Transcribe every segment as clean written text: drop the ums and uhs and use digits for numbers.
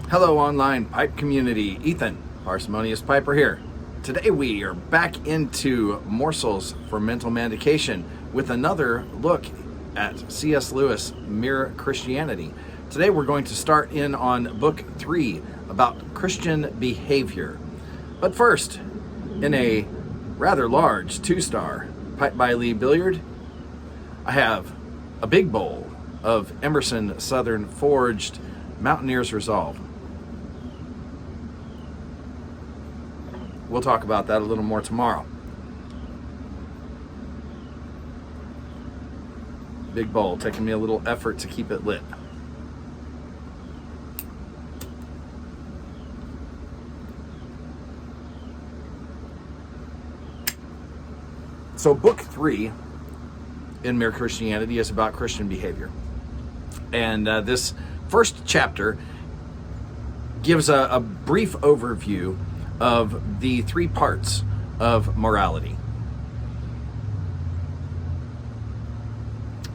Hello, online pipe community. Ethan, Parsimonious Piper here. Today we are back into Morsels for Mental Manducation with another look at C.S. Lewis' Mere Christianity. Today we're going to start in on Book 3 about Christian behavior. But first, in a rather large 2-star pipe by Lee Billiard, I have a big bowl of Emerson Southern Forged Mountaineer's Resolve. We'll talk about that a little more tomorrow. Big bowl, taking me a little effort to keep it lit. So book 3 in Mere Christianity is about Christian behavior. And this first chapter gives a brief overview of the 3 parts of morality.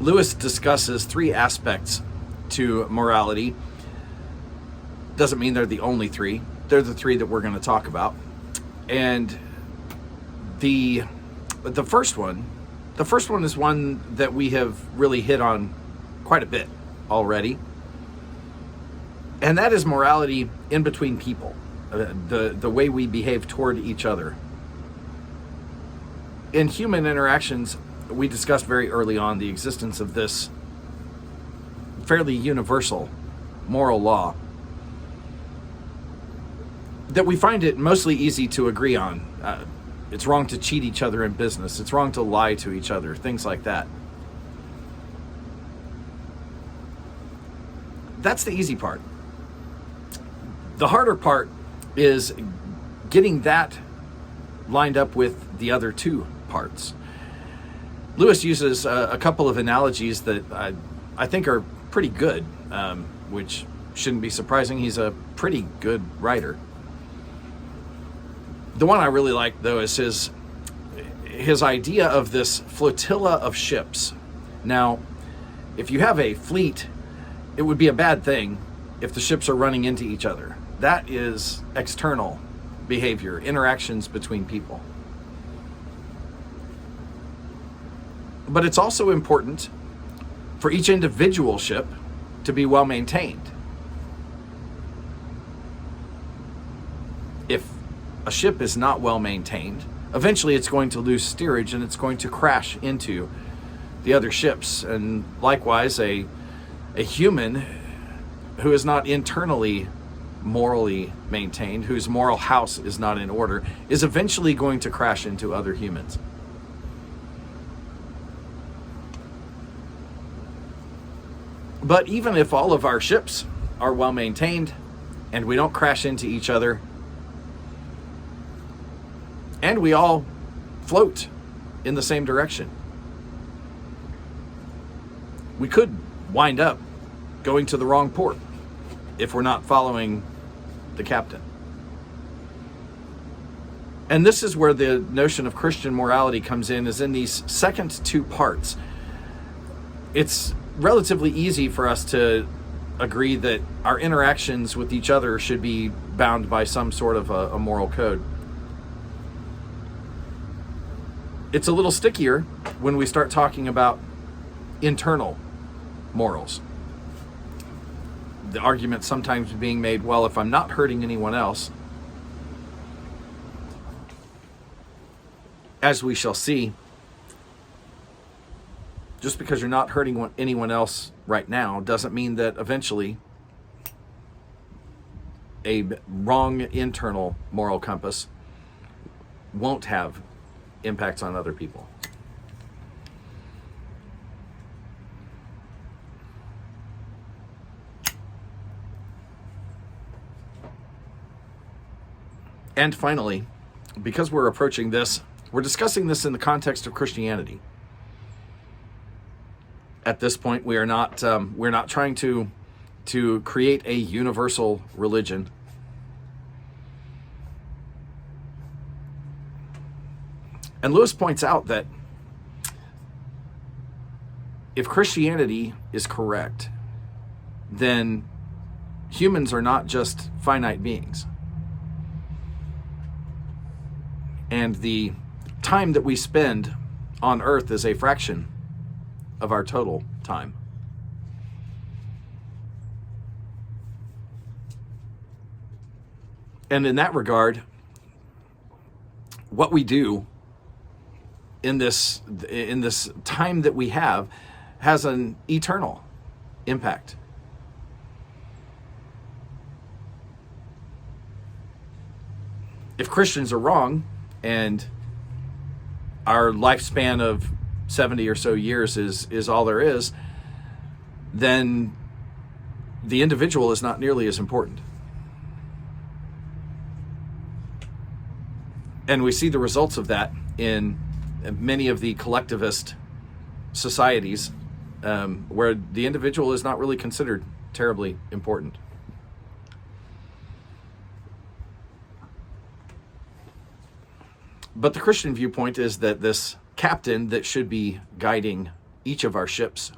Lewis discusses 3 aspects to morality. Doesn't mean they're the only 3. They're the 3 that we're going to talk about. And the first one is one that we have really hit on quite a bit already. And that is morality in between people. The way we behave toward each other. In human interactions, we discussed very early on the existence of this fairly universal moral law that we find it mostly easy to agree on. It's wrong to cheat each other in business. It's wrong to lie to each other, things like that. That's the easy part. The harder part is getting that lined up with the other 2 parts. Lewis uses a couple of analogies that I think are pretty good, which shouldn't be surprising. He's a pretty good writer. The one I really like, though, is his idea of this flotilla of ships. Now, if you have a fleet, it would be a bad thing if the ships are running into each other. That is external behavior, interactions between people. But it's also important for each individual ship to be well maintained. If a ship is not well maintained, eventually it's going to lose steerage and it's going to crash into the other ships. And likewise, a human who is not internally morally maintained, whose moral house is not in order, is eventually going to crash into other humans. But even if all of our ships are well maintained and we don't crash into each other and we all float in the same direction, we could wind up going to the wrong port if we're not following the captain. And this is where the notion of Christian morality comes in, is in these second 2 parts. It's relatively easy for us to agree that our interactions with each other should be bound by some sort of a moral code. It's a little stickier when we start talking about internal morals. The argument sometimes being made, well, if I'm not hurting anyone else, as we shall see, just because you're not hurting anyone else right now doesn't mean that eventually a wrong internal moral compass won't have impacts on other people. And finally, because we're approaching this, we're discussing this in the context of Christianity. At this point, we're not trying to create a universal religion. And Lewis points out that if Christianity is correct, then humans are not just finite beings. And the time that we spend on earth is a fraction of our total time. And in that regard, what we do in this time that we have has an eternal impact. If Christians are wrong and our lifespan of 70 or so years is all there is, then the individual is not nearly as important. And we see the results of that in many of the collectivist societies where the individual is not really considered terribly important. But the Christian viewpoint is that this captain that should be guiding each of our ships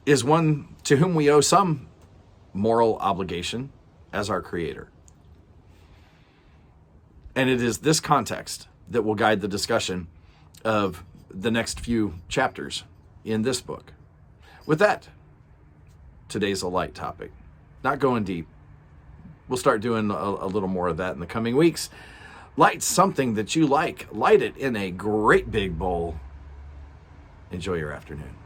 is one to whom we owe some moral obligation as our creator. And it is this context that will guide the discussion of the next few chapters in this book. With that, today's a light topic, not going deep. We'll start doing a little more of that in the coming weeks. Light something that you like. Light it in a great big bowl. Enjoy your afternoon.